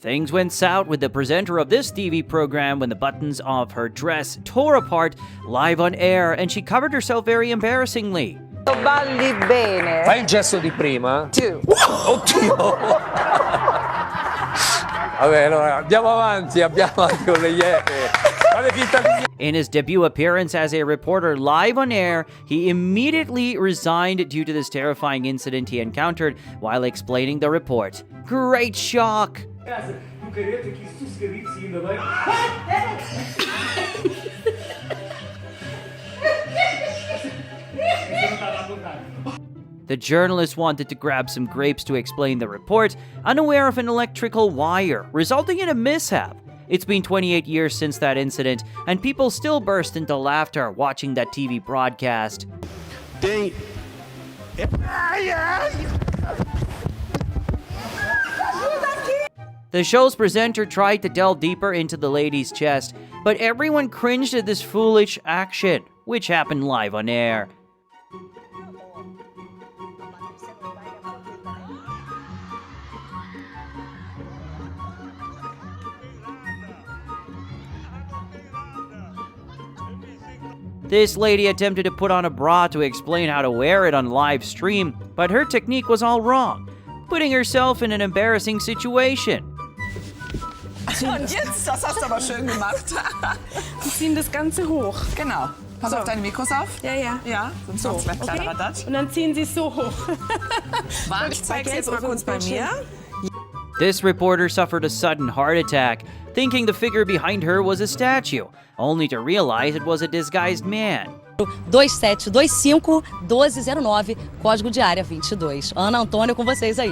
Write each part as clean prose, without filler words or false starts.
Things went south with the presenter of this TV program when the buttons of her dress tore apart live on air and she covered herself very embarrassingly. Balli bene. Fai il gesto di prima. Two. Oddio! Vabbè, allora andiamo avanti con le iene. Fate finta di niente. In his debut appearance as a reporter live on air, he immediately resigned due to this terrifying incident he encountered while explaining the report. Great shock! The journalist wanted to grab some grapes to explain the report, unaware of an electrical wire, resulting in a mishap. It's been 28 years since that incident, and people still burst into laughter watching that TV broadcast. The show's presenter tried to delve deeper into the lady's chest, but everyone cringed at this foolish action, which happened live on air. This lady attempted to put on a bra to explain how to wear it on live stream, but her technique was all wrong, putting herself in an embarrassing situation. Und jetzt, das hast du aber schön gemacht. Wir ziehen das Ganze hoch. Genau. Pass auf deine Mikros auf. Ja, ja. Ja, sonst so. Macht's ein kleiner Radatsch. Und dann ziehen Sie es so hoch. Warte, ich zeig's jetzt mal kurz bei mir. This reporter suffered a sudden heart attack, thinking the figure behind her was a statue, only to realize it was a disguised man. 2725-1209, código de área 22. Ana Antônia com vocês aí.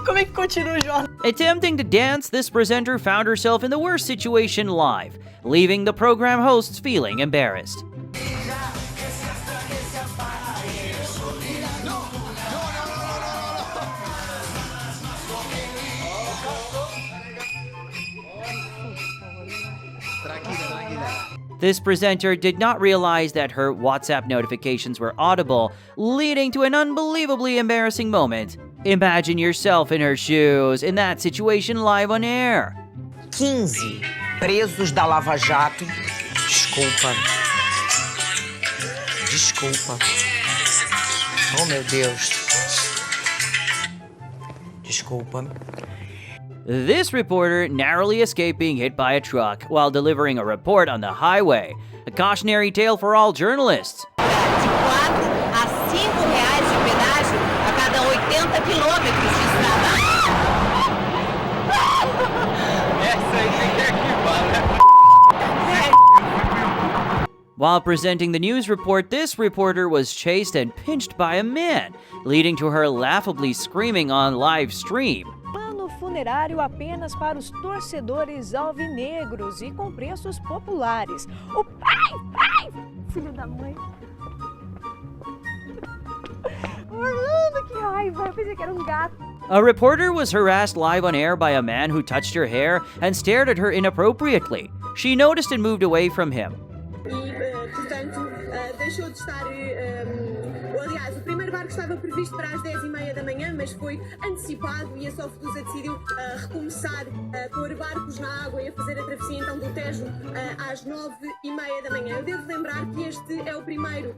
Como é que continua o jornal? Attempting to dance, this presenter found herself in the worst situation live, leaving the program hosts feeling embarrassed. This presenter did not realize that her WhatsApp notifications were audible, leading to an unbelievably embarrassing moment. Imagine yourself in her shoes, in that situation live on air. 15 presos da Lava Jato. Desculpa. Desculpa. Oh, meu Deus. Desculpa. This reporter narrowly escaped being hit by a truck while delivering a report on the highway. A cautionary tale for all journalists. De 4 a 5 reais de pedágio a cada 80 quilômetros de estrada. While presenting the news report, this reporter was chased and pinched by a man, leading to her laughably screaming on live stream. Funerário apenas para os torcedores alvinegros e com preços populares. O pai, filho da mãe. Orlando, que raiva, eu pensei que era gato. A reporter was harassed live on air by a man who touched her hair and stared at her inappropriately. She noticed and moved away from him. Portanto, deixou de estar. Aliás, o primeiro barco estava previsto para as 10h30 da manhã, mas foi antecipado e a Softdusa decidiu recomeçar a pôr barcos na água e a fazer a travessia então do Tejo às 9h30 da manhã. Eu devo lembrar que este é o primeiro.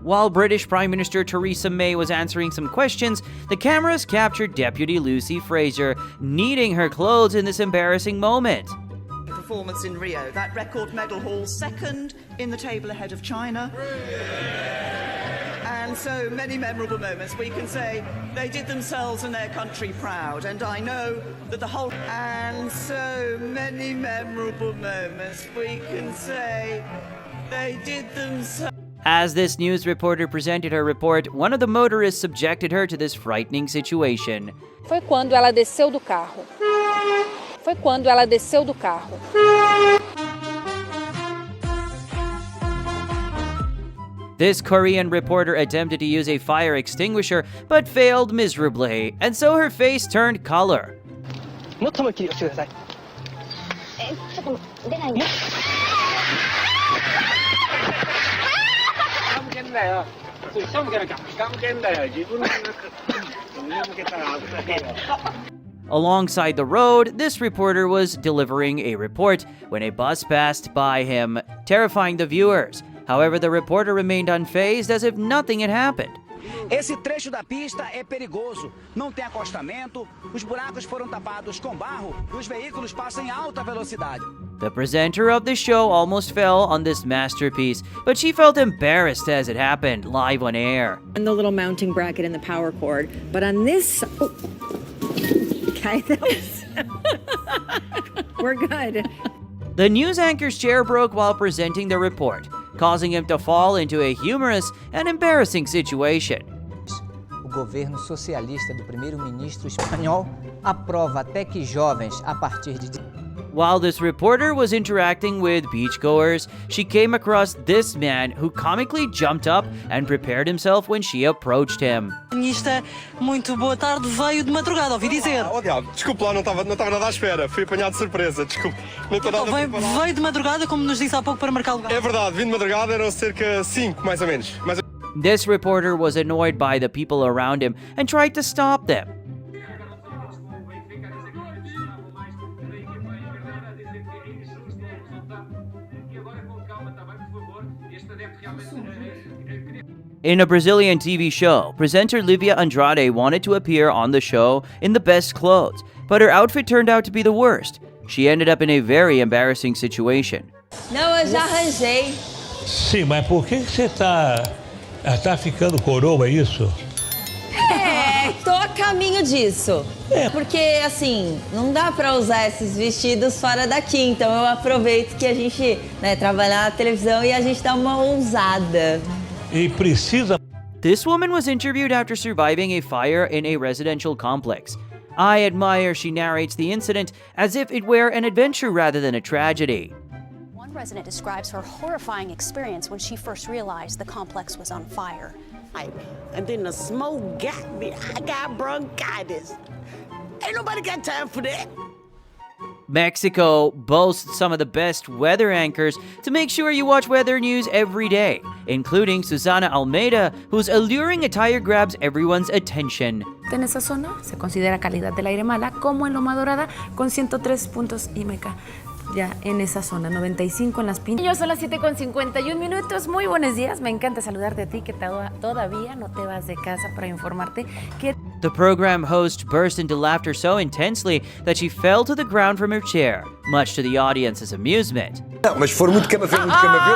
While British Prime Minister Theresa May was answering some questions, the cameras captured Deputy Lucy Fraser kneading her clothes in this embarrassing moment. Performance in Rio, that record medal haul, second in the table ahead of China. And so many memorable moments. We can say they did themselves and their country proud. And I know that the whole... And so many memorable moments. We can say they did themselves... As this news reporter presented her report, one of the motorists subjected her to this frightening situation. Foi quando ela desceu do carro. Foi quando ela desceu do carro. This Korean reporter attempted to use a fire extinguisher, but failed miserably, and so her face turned color. Alongside the road, this reporter was delivering a report when a bus passed by him, terrifying the viewers. However, the reporter remained unfazed as if nothing had happened. Esse trecho da pista é perigoso. Não tem acostamento, os buracos foram tapados com barro e os veículos passam em alta velocidade. The presenter of the show almost fell on this masterpiece, but she felt embarrassed as it happened live on air. And the little mounting bracket and the power cord, but on this... Oh. Okay, that was... We're good. The news anchor's chair broke while presenting the report, causing him to fall into a humorous and embarrassing situation. O governo socialista do primeiro-ministro espanhol aprova até que jovens a partir de... While this reporter was interacting with beachgoers, she came across this man who comically jumped up and prepared himself when she approached him. Ministra, muito boa tarde, veio de madrugada, ouvi dizer. Oh, diabo, desculpe lá, não estava nada à espera, fui apanhado de surpresa, desculpe. Não estou nada preparado. Veio de madrugada, como nos disse há pouco, para marcar lugar. É verdade, vim de madrugada, eram cerca 5, mais ou menos. This reporter was annoyed by the people around him and tried to stop them. In a Brazilian TV show, presenter Livia Andrade wanted to appear on the show in the best clothes, but her outfit turned out to be the worst. She ended up in a very embarrassing situation. Não, eu já arranjei. Sim, mas por que você tá ficando coroa, é isso? Tô a caminho disso. Porque, assim, não dá pra usar esses vestidos fora daqui, então eu aproveito que a gente, trabalha na televisão e a gente dá uma ousada. E precisa... This woman was interviewed after surviving a fire in a residential complex. I admire she narrates the incident as if it were an adventure rather than a tragedy. One resident describes her horrifying experience when she first realized the complex was on fire. And then the smoke got me. I got bronchitis. Ain't nobody got time for that. Mexico boasts some of the best weather anchors to make sure you watch weather news every day, including Susana Almeida, whose alluring attire grabs everyone's attention. En esa zona se considera calidad del aire mala, como en Loma Dorada, con 103 puntos IMECA. Ya en esa zona, 95 en las pintas. Son las 7:51. Muy buenos días, me encanta saludarte a ti que todavía no te vas de casa para informarte que... The program host burst into laughter so intensely that she fell to the ground from her chair, much to the audience's amusement. Não, mas se for muito camafeu,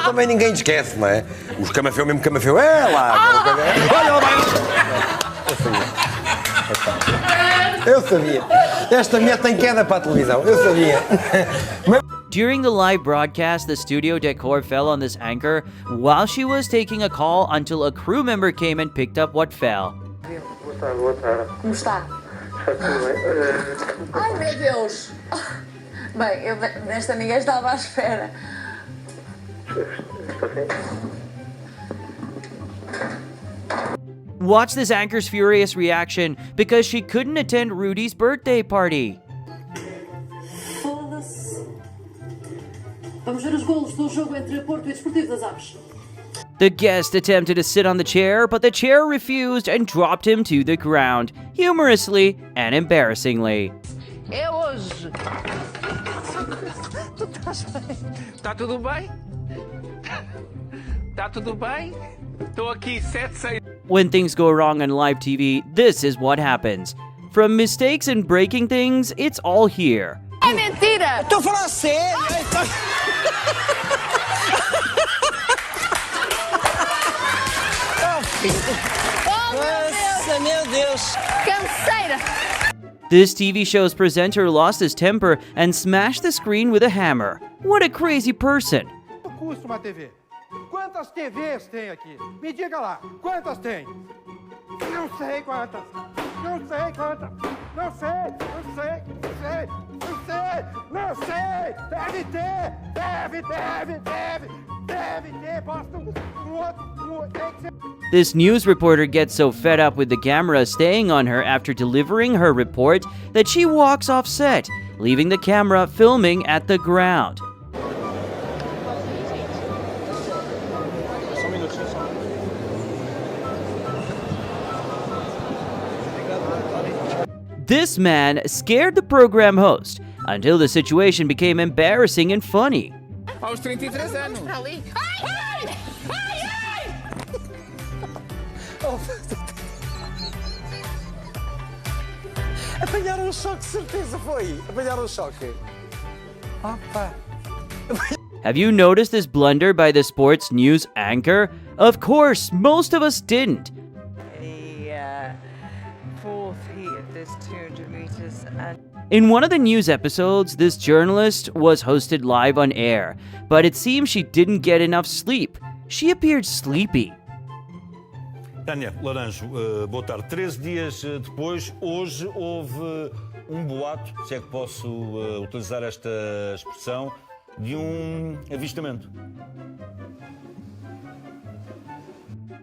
também ninguém esquece, não é? Os camafeu, mesmo camafeu, é lá. Eu sabia. Esta mulher tem queda para a televisão, eu sabia. During the live broadcast, the studio decor fell on this anchor while she was taking a call until a crew member came and picked up what fell. Boa tarde. Como está? Está tudo bem. Ai, meu Deus! Bem, eu desta ninguém estava à espera. Está bem? Watch this anchor's furious reaction because she couldn't attend Rudy's birthday party. Foda-se. Vamos ver os golos do jogo entre Porto e Desportivo das Aves. The guest attempted to sit on the chair, but the chair refused and dropped him to the ground, humorously and embarrassingly. É hoje. Tu estás bem? Tá tudo bem? Tá tudo bem? Tô aqui 7-6. When things go wrong on live TV, this is what happens. From mistakes and breaking things, it's all here. É mentira! Tô falando sério! Nossa, meu Deus! Canseira! This TV show's presenter lost his temper and smashed the screen with a hammer. What a crazy person. Quanto custa uma TV? Quantas TVs tem aqui? Me diga lá, quantas tem? Não sei quantas. Não sei quantas. Não sei, não sei, não sei, não sei, não sei. Deve ter, deve ter. Basta This news reporter gets so fed up with the camera staying on her after delivering her report that she walks off set, leaving the camera filming at the ground. This man scared the program host until the situation became embarrassing and funny. Aos 33 anos. Apanharam um choque, certeza foi. Apanharam um choque. Opa. Have you noticed this blunder by the sports news anchor? Of course, most of us didn't. Fourth heat, there's 200 meters and... In one of the news episodes, this journalist was hosted live on air, but it seems she didn't get enough sleep. She appeared sleepy. Tânia Laranjo, boa tarde. 13 dias depois, hoje houve boato, se é que posso utilizar esta expressão, de avistamento.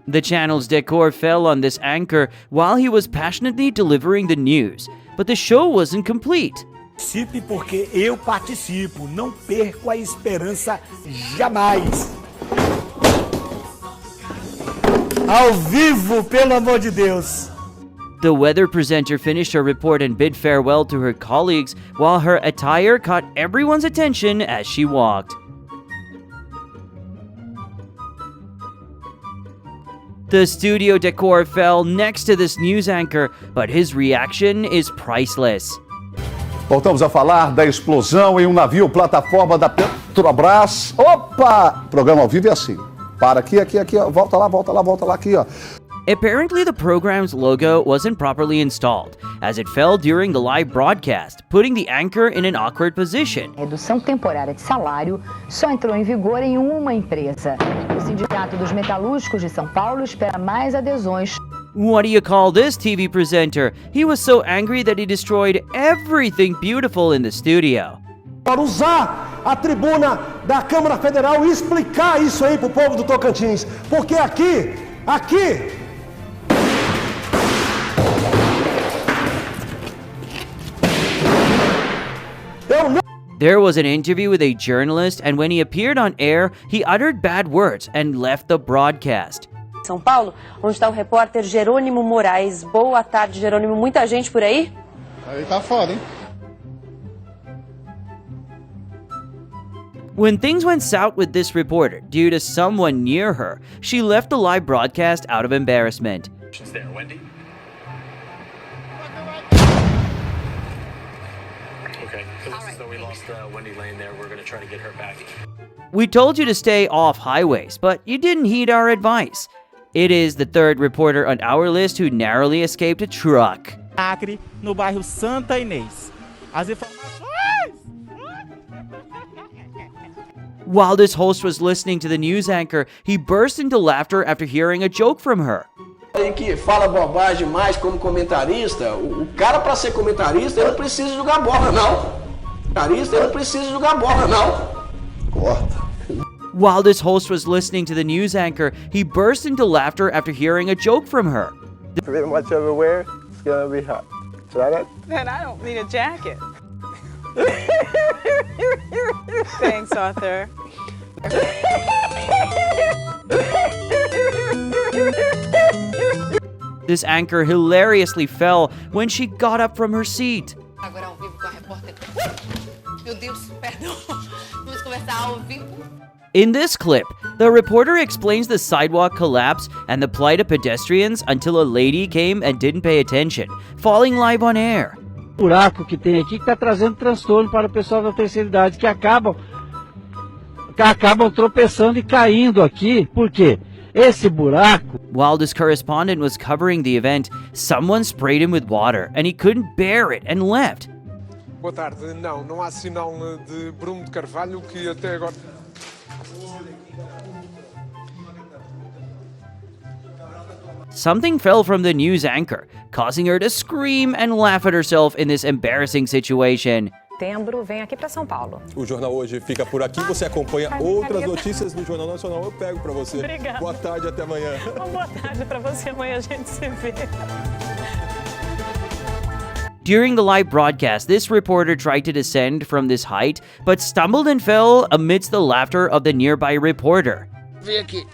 The channel's decor fell on this anchor while he was passionately delivering the news, but the show wasn't complete. Participe porque eu participo, não perco a esperança jamais. Ao vivo, pelo amor de Deus. The weather presenter finished her report and bid farewell to her colleagues, while her attire caught everyone's attention as she walked. The studio decor fell next to this news anchor, but his reaction is priceless. Voltamos a falar da explosão em navio plataforma da Petrobras. Opa! Programa ao vivo é assim. Para aqui, ó. Volta lá, aqui, ó. Apparently, the program's logo wasn't properly installed, as it fell during the live broadcast, putting the anchor in an awkward position. A redução temporária de salário só entrou em vigor em uma empresa. O Sindicato dos Metalúrgicos de São Paulo espera mais adesões. What do you call this TV presenter? He was so angry that he destroyed everything beautiful in the studio. Para usar a tribuna da Câmara Federal e explicar isso aí pro povo do Tocantins. Porque aqui... There was an interview with a journalist, and when he appeared on air, he uttered bad words and left the broadcast. São Paulo, onde está o repórter Jerônimo Moraes. Boa tarde, Jerônimo. Muita gente por aí? Aí tá foda, hein? When things went south with this reporter due to someone near her, she left the live broadcast out of embarrassment. There, Wendy. Okay, it looks as though we lost Wendy Lane there. We're going to try to get her back. We told you to stay off highways, but you didn't heed our advice. It is the third reporter on our list who narrowly escaped a truck. Acre, no bairro Santa Inês. As informações... While this host was listening to the news anchor, he burst into laughter after hearing a joke from her. Que fala bobagem mais como comentarista, o cara para ser comentarista ele não precisa jogar bola não. Comentarista ele não precisa jogar bola não. Corta. While this host was listening to the news anchor, he burst into laughter after hearing a joke from her. Pretty much everywhere, it's gonna be hot. Try that? Then I don't need a jacket. Thanks, Arthur. This anchor hilariously fell when she got up from her seat. Agora ao vivo com a repórter. Meu Deus, perdão. Vamos conversar ao vivo. In this clip, the reporter explains the sidewalk collapse and the plight of pedestrians until a lady came and didn't pay attention, falling live on air. O buraco que tem aqui que está trazendo transtorno para o pessoal da terceira idade que acabam tropeçando e caindo aqui. Por quê? Esse buraco. While this correspondent was covering the event, someone sprayed him with water and he couldn't bear it and left. Boa tarde. Não há sinal de Bruno de Carvalho que até agora... Something fell from the news anchor, causing her to scream and laugh at herself in this embarrassing situation. Setembro, vem aqui para São Paulo. O Jornal Hoje fica por aqui. Você acompanha outras notícias no Jornal Nacional. Eu pego para você. Obrigada. Boa tarde, até amanhã. Boa tarde para você. Amanhã a gente se vê. During the live broadcast, this reporter tried to descend from this height, but stumbled and fell amidst the laughter of the nearby reporter. Vem aqui.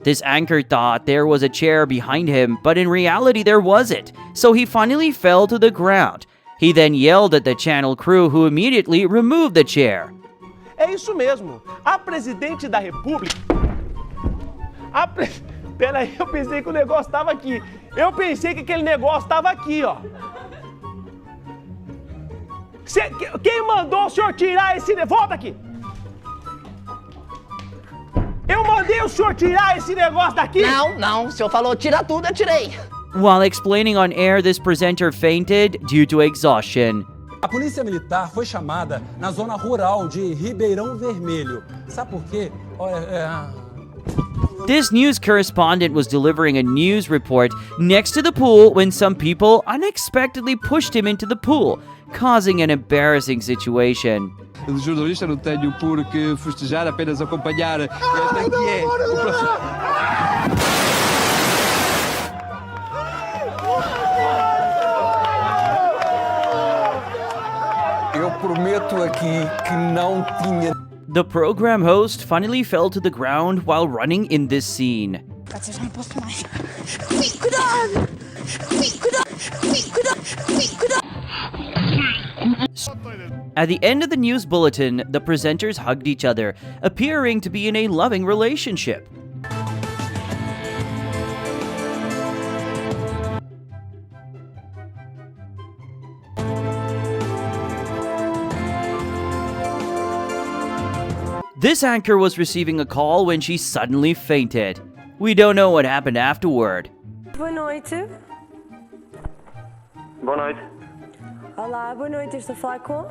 This anchor thought there was a chair behind him, but in reality there wasn't, so he finally fell to the ground. He then yelled at the channel crew, who immediately removed the chair. É isso mesmo. A presidente da República... Peraí, eu pensei que o negócio estava aqui. Eu pensei que aquele negócio estava aqui, ó. Quem mandou o senhor tirar esse... Volta aqui! Eu mandei o senhor tirar esse negócio daqui? Não, o senhor falou tira tudo, eu tirei. While explaining on air, this presenter fainted due to exhaustion. A polícia militar foi chamada na zona rural de Ribeirão Vermelho. Sabe por quê? This news correspondent was delivering a news report next to the pool when some people unexpectedly pushed him into the pool, causing an embarrassing situation. O jornalista não tem por que festejar, apenas acompanhar. Até que é o próximo. Eu prometo aqui que não tinha. The program host finally fell to the ground while running in this scene. At the end of the news bulletin, the presenters hugged each other, appearing to be in a loving relationship. This anchor was receiving a call when she suddenly fainted. We don't know what happened afterward. Boa noite. Boa noite. Olá, boa noite. Estou a falar com?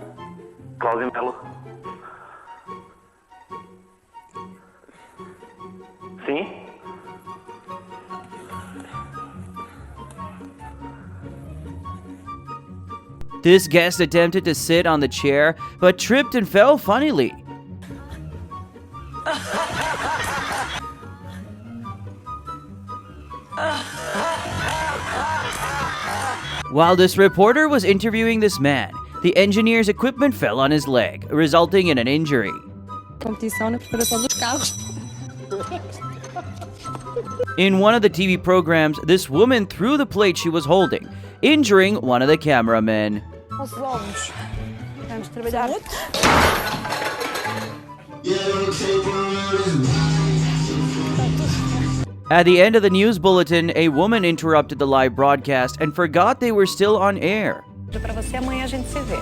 Cláudio Melo. Sim? This guest attempted to sit on the chair, but tripped and fell funnily. While this reporter was interviewing this man, the engineer's equipment fell on his leg, resulting in an injury. In one of the TV programs, this woman threw the plate she was holding, injuring one of the cameramen. At the end of the news bulletin, a woman interrupted the live broadcast and forgot they were still on air. Para você, amanhã a gente se vê.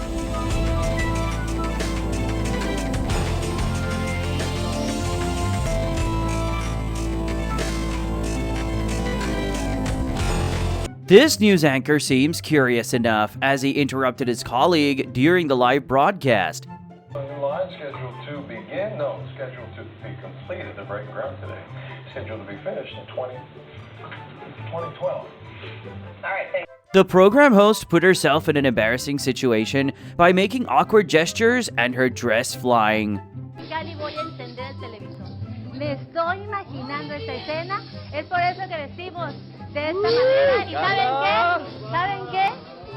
This news anchor seems curious enough as he interrupted his colleague during the live broadcast. Line scheduled to begin, no, scheduled to be completed, the breaking ground today. Scheduled to be finished in 2012. All right, thanks. The program host put herself in an embarrassing situation by making awkward gestures and her dress flying. Me estoy imaginando esta escena, es por eso que vestimos de esta manera. ¿Y saben qué? ¿Saben qué?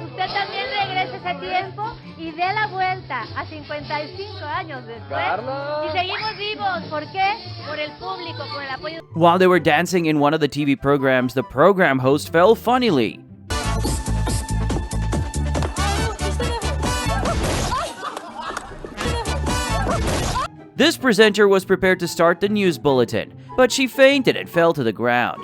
Usted también regrese ese tiempo y dé la vuelta a 55 años después. Y seguimos vivos. ¿Por qué? Por el público, por el apoyo. While they were dancing in one of the TV programs, the program host fell funnily. This presenter was prepared to start the news bulletin, but she fainted and fell to the ground.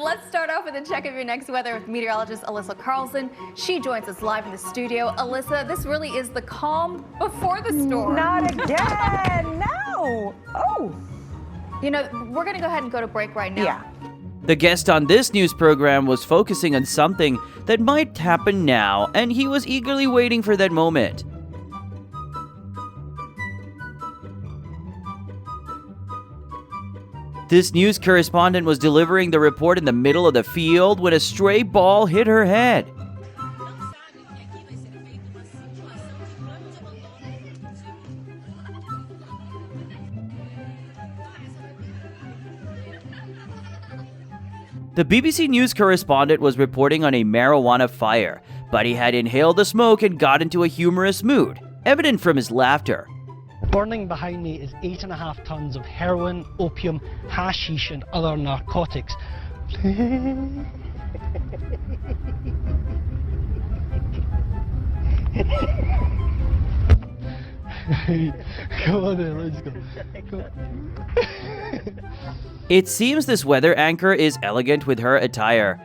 Let's start off with a check of your next weather with meteorologist Alyssa Carlson. She joins us live in the studio. Alyssa, this really is the calm before the storm. Not again, no. Oh. You know, we're going to go ahead and go to break right now. Yeah. The guest on this news program was focusing on something that might happen now, and he was eagerly waiting for that moment. This news correspondent was delivering the report in the middle of the field when a stray ball hit her head. The BBC News correspondent was reporting on a marijuana fire, but he had inhaled the smoke and got into a humorous mood, evident from his laughter. Burning behind me is 8.5 tons of heroin, opium, hashish and other narcotics. Come on then, let's go. It seems this weather anchor is elegant with her attire,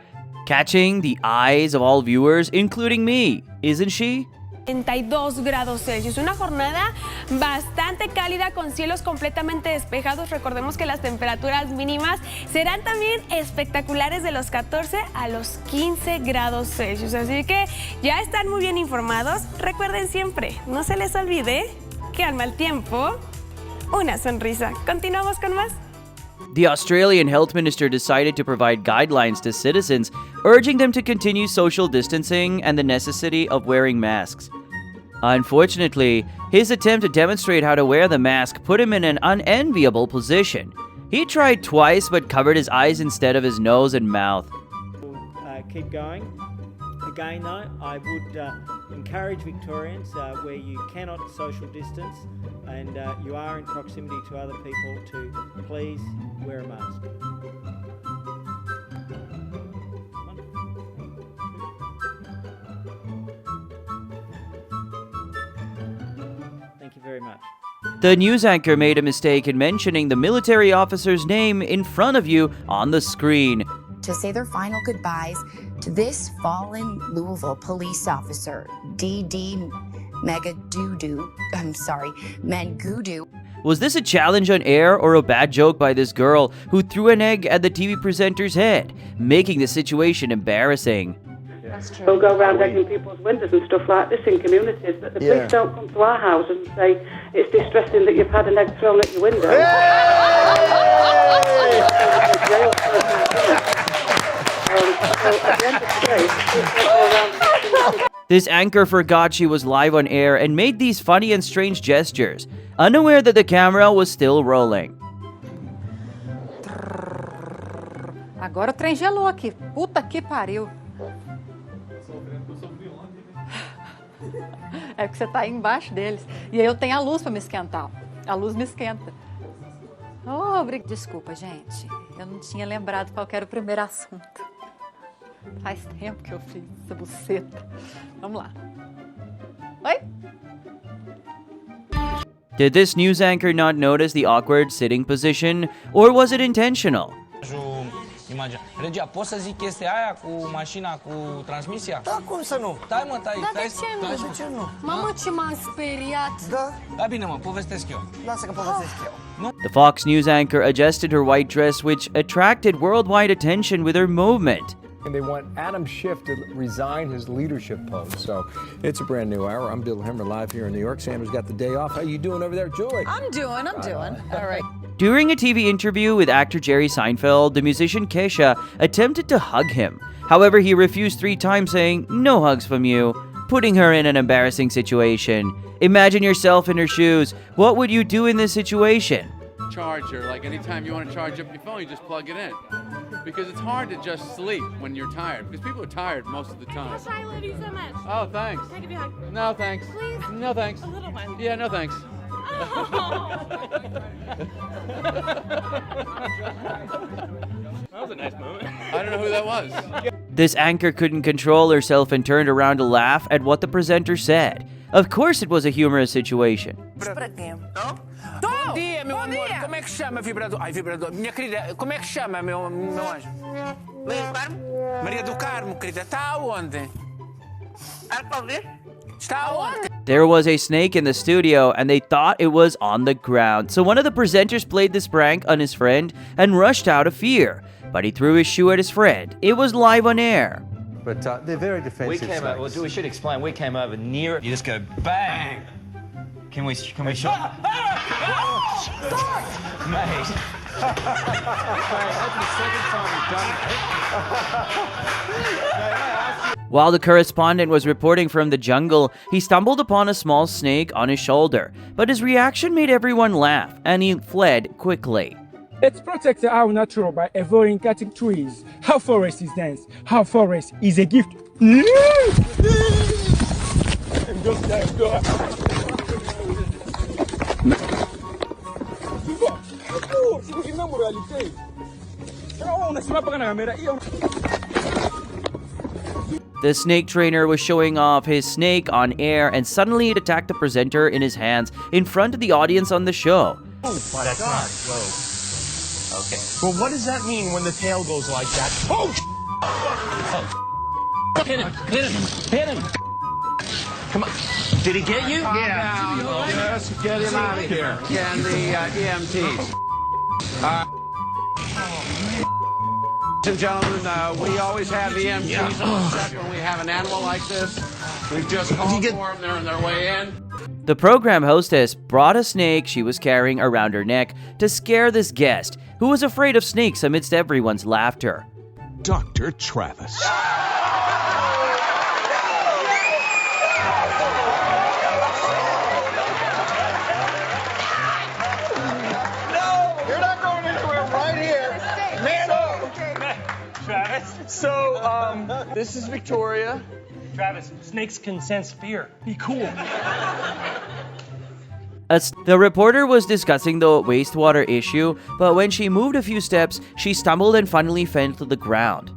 catching the eyes of all viewers, including me, isn't she? 32 grados Celsius, una jornada bastante cálida con cielos completamente despejados. Recordemos que las temperaturas mínimas serán también espectaculares de los 14 a los 15 grados Celsius. Así que ya están muy bien informados. Recuerden siempre, no se les olvide que al mal tiempo, una sonrisa. Continuamos con más. The Australian Health Minister decided to provide guidelines to citizens, urging them to continue social distancing and the necessity of wearing masks. Unfortunately, his attempt to demonstrate how to wear the mask put him in an unenviable position. He tried twice but covered his eyes instead of his nose and mouth. Keep going. Again though, I would encourage Victorians where you cannot social distance and you are in proximity to other people to please wear a mask. Thank you very much. The news anchor made a mistake in mentioning the military officer's name in front of you on the screen. To say their final goodbyes to this fallen Louisville police officer, D.D. Mangudu. Was this a challenge on air or a bad joke by this girl who threw an egg at the TV presenter's head, making the situation embarrassing? That's true. We'll go around egging people's windows and stuff like this in communities, but the police don't come to our house and say it's distressing that you've had an egg thrown at your window. This anchor forgot she was live on air and made these funny and strange gestures, unaware that the camera was still rolling. Agora o trem gelou aqui. Puta que pariu. É porque você tá aí embaixo deles. E aí eu tenho a luz para me esquentar. A luz me esquenta. Oh, desculpa, gente. Eu não tinha lembrado qual era o primeiro assunto. Faz tempo que eu fiz essa buceta. Vamos lá. Oi? Did this news anchor not notice the awkward sitting position, or was it intentional? Regia, poți să zic chestia aia cu mașina cu transmisia? Da, cum să nu? Stai mă, stai. Da, de ce nu? Mamă, ce m-am speriat. Da? Da, bine mă, povestesc eu. Lasă că povestesc eu. The Fox News anchor adjusted her white dress, which attracted worldwide attention with her movement. And they want Adam Schiff to resign his leadership post. So it's a brand new hour. I'm Bill Hemmer live here in New York. Sandra's got the day off. How you doing over there, Joy? I'm doing. All right. During a TV interview with actor Jerry Seinfeld, the musician Kesha attempted to hug him. However, he refused 3 times, saying, "No hugs from you," putting her in an embarrassing situation. Imagine yourself in her shoes. What would you do in this situation? Charger, like anytime you want to charge up your phone, you just plug it in. Because it's hard to just sleep when you're tired. Because people are tired most of the time. I love you so much. Oh, thanks. Can I give you a hug? No, thanks. Please? No, thanks. A little one. Yeah, no, thanks. That was a nice moment. I don't know who that was. This anchor couldn't control herself and turned around to laugh at what the presenter said. Of course it was a humorous situation. Bom dia, meu amor. Como é que chama vibrador? Ai, vibrador. Minha querida, como é que chama, meu anjo? Maria do Carmo. Maria do Carmo, querida. Está aonde? Está aonde? There was a snake in the studio and they thought it was on the ground. So one of the presenters played this prank on his friend and rushed out of fear. But he threw his shoe at his friend. It was live on air. But they're very defensive. We should explain. We came over near it. You just go bang. Can we show? Mate. While the correspondent was reporting from the jungle, he stumbled upon a small snake on his shoulder. But his reaction made everyone laugh, and he fled quickly. Let's protect our natural by avoiding cutting trees. How forest is dense. How forest is a gift. The snake trainer was showing off his snake on air, and suddenly it attacked the presenter in his hands in front of the audience on the show. Oh my God. Whoa. Okay. Well, what does that mean when the tail goes like that? Oh! Hit him! Hit him! Hit him! Come on. Did he get you? Yeah. Yes, get him out of here. And the EMTs. Ladies and gentlemen, we always have EMTs on set when we have an animal like this. We've just called for them. They're on their way in. The program hostess brought a snake she was carrying around her neck to scare this guest, who was afraid of snakes amidst everyone's laughter. Dr. Travis. You're not going into it right here. Man up. Travis. So, this is Victoria. Travis, snakes can sense fear. Be cool. The reporter was discussing the wastewater issue, but when she moved a few steps, she stumbled and finally fell to the ground.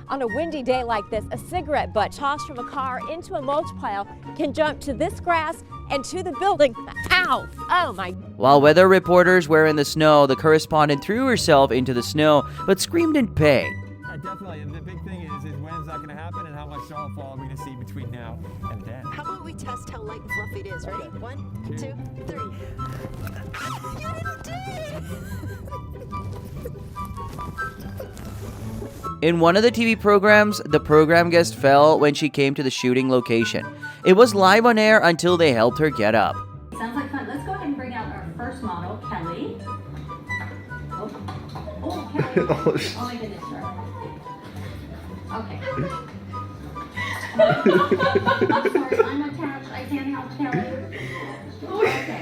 On a windy day like this, a cigarette butt tossed from a car into a mulch pile can jump to this grass and to the building. Ow! Oh my. While weather reporters were in the snow, the correspondent threw herself into the snow but screamed in pain. Definitely, the big thing is when's that going to happen and how much snowfall are we going to see between now and then. How about we test how light and fluffy it is? Ready? Okay. 1, 2, 3. In one of the TV programs, the program guest fell when she came to the shooting location. It was live on air until they helped her get up. Sounds like fun. Let's go ahead and bring out our first model, Kelly. Oh, Kelly. Oh my goodness, Charlie. Okay. I'm sorry, I'm attached. I can't help Kelly. Okay.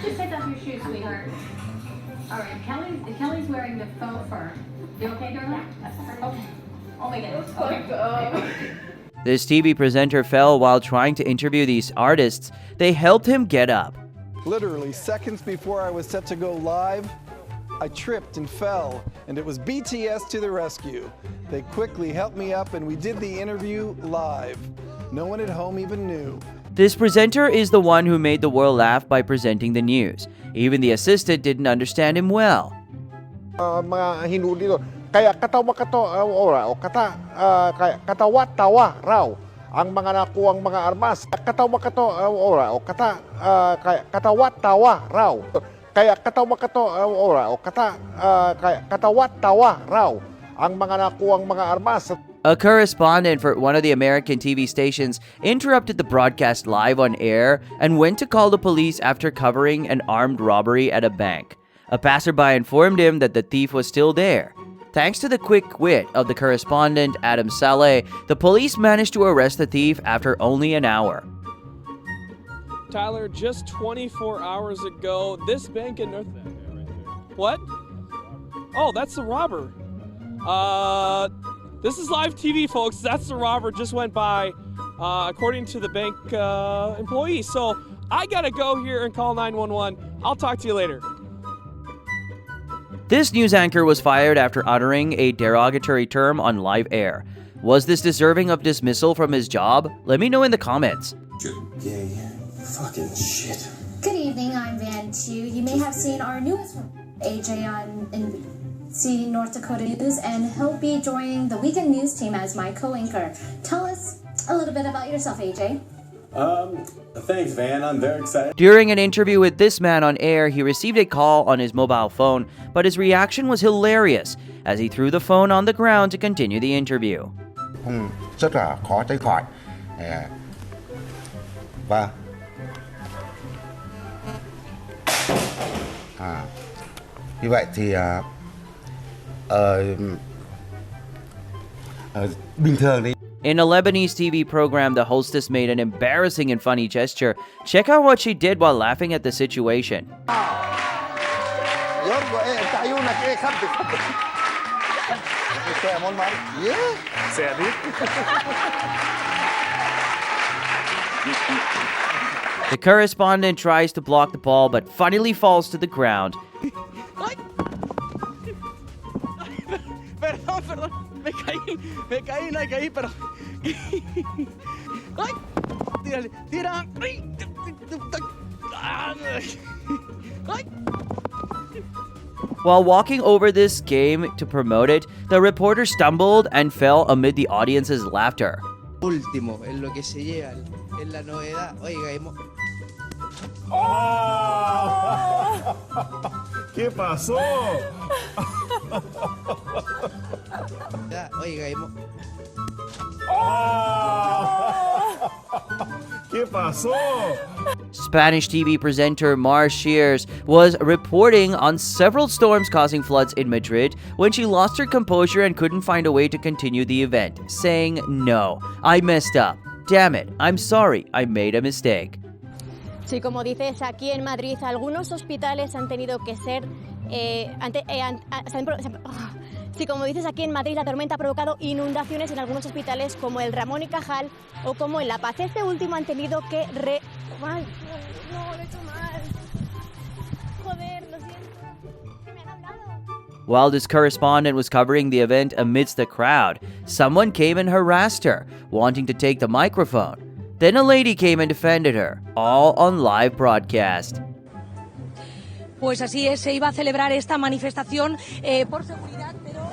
Just take off your shoes, sweetheart. All right, Kelly's wearing the faux fur. You okay, darling? Okay. Oh my goodness. Okay. This TV presenter fell while trying to interview these artists. They helped him get up. Literally seconds before I was set to go live, I tripped and fell, and it was BTS to the rescue. They quickly helped me up and we did the interview live. No one at home even knew. This presenter is the one who made the world laugh by presenting the news. Even the assistant didn't understand him well. Mga Hindu dito, kaya katawa-tawa raw ang mga nakuwang mga armas. Katawa-tawa raw. Kaya katawa-tawa raw ang mga nakuwang mga armas. A correspondent for one of the American TV stations interrupted the broadcast live on air and went to call the police after covering an armed robbery at a bank. A passerby informed him that the thief was still there. Thanks to the quick wit of the correspondent, Adam Saleh, the police managed to arrest the thief after only an hour. Tyler, just 24 hours ago, this bank in North... What? Oh, that's the robber. This is live TV, folks. That's the robber just went by, according to the bank employee. So I gotta go here and call 911. I'll talk to you later. This news anchor was fired after uttering a derogatory term on live air. Was this deserving of dismissal from his job? Let me know in the comments. Gay fucking shit. Good evening, I'm Van Tu. You may have seen our newest AJ on NBC North Dakota News, and he'll be joining the weekend news team as my co-anchor. Tell us a little bit about yourself, AJ. Thanks, Van. I'm very excited. During an interview with this man on air, he received a call on his mobile phone, but his reaction was hilarious as he threw the phone on the ground to continue the interview. Rất là khó tránh khỏi. Và như vậy thì bình thường đi. In a Lebanese TV program, the hostess made an embarrassing and funny gesture. Check out what she did while laughing at the situation. The correspondent tries to block the ball, but funnily falls to the ground. But caí, no caí, pero... ¡Ay! Tírale, tira. ¡Ay! ¡Ay! While walking over this game to promote it, the reporter stumbled and fell amid the audience's laughter. Último, en lo que se llega, en la novedad. Oiga, ¿Qué pasó? Oiga, ¿Qué pasó? Spanish TV presenter Mar Shears was reporting on several storms causing floods in Madrid when she lost her composure and couldn't find a way to continue the event, saying, "No, I messed up. Damn it, I'm sorry, I made a mistake." Sí, como dices, aquí en Madrid algunos hospitales han tenido que ser... Sí, como dices, aquí en Madrid la tormenta ha provocado inundaciones en algunos hospitales como el Ramón y Cajal o como en La Paz. Este último han tenido que... No, lo he hecho mal. Joder, lo siento. Me han hablado. While this correspondent was covering the event amidst the crowd, someone came and harassed her, wanting to take the microphone. Then a lady came and defended her, all on live broadcast. Pues así es, se iba a celebrar esta manifestación por seguridad, pero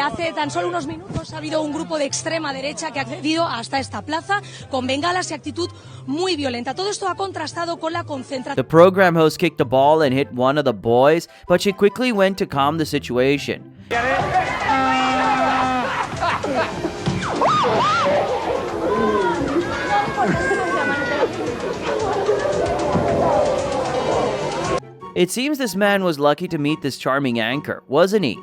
hace tan solo unos minutos ha habido un grupo de extrema derecha que ha accedido hasta esta plaza con bengalas y actitud muy violenta. Todo esto ha contrastado con la concentración. The program host kicked the ball and hit one of the boys, but she quickly went to calm the situation. It seems this man was lucky to meet this charming anchor, wasn't he?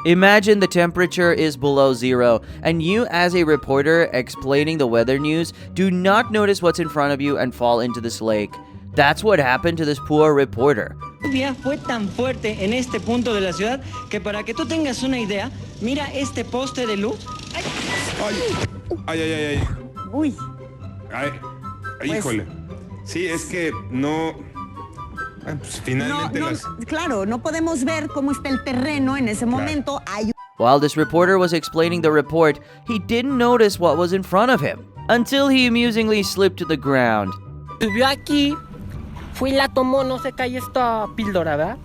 Imagine the temperature is below zero, and you as a reporter explaining the weather news do not notice what's in front of you and fall into this lake. That's what happened to this poor reporter. La lluvia fue tan fuerte en este punto de la ciudad que para que tú tengas una idea, mira este poste de luz. Ay, ay, ay, ay. Uy. Ay, híjole. Sí, es que no... Pues finalmente Claro, no podemos ver cómo está el terreno en ese momento. While this reporter was explaining the report, he didn't notice what was in front of him, until he amusingly slipped to the ground. Subió aquí, fue y la tomó, no se cae esta píldora, ¿verdad?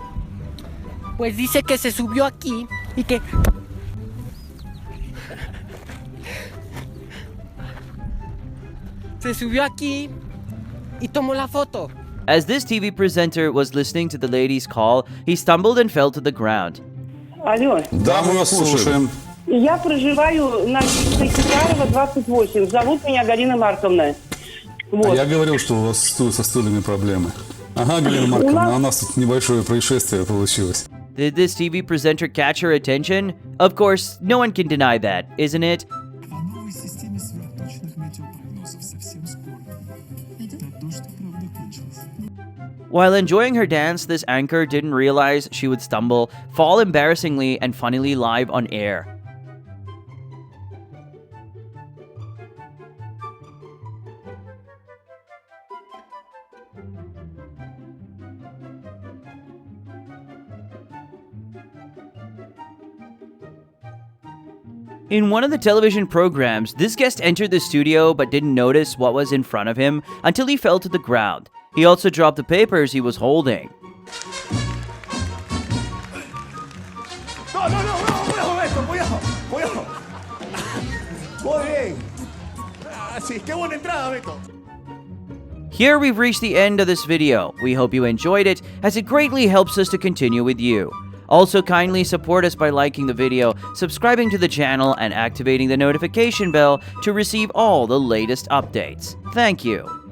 Pues dice que se subió aquí y que... Se subió aquí y tomó la foto. As this TV presenter was listening to the lady's call, he stumbled and fell to the ground. Алло. Да, мы вас слушаем. Я проживаю на Хиалриоса 28. Зовут меня Галина Марковна. Вот. Я говорил, что у вас со стульями проблемы. Ага, Галина Марковна, у нас тут небольшое происшествие получилось. Did this TV presenter catch her attention? Of course, no one can deny that, isn't it? While enjoying her dance, this anchor didn't realize she would stumble, fall embarrassingly and funnily live on air. In one of the television programs, this guest entered the studio but didn't notice what was in front of him until he fell to the ground. He also dropped the papers he was holding. Here we've reached the end of this video. We hope you enjoyed it, as it greatly helps us to continue with you. Also, kindly support us by liking the video, subscribing to the channel, and activating the notification bell to receive all the latest updates. Thank you.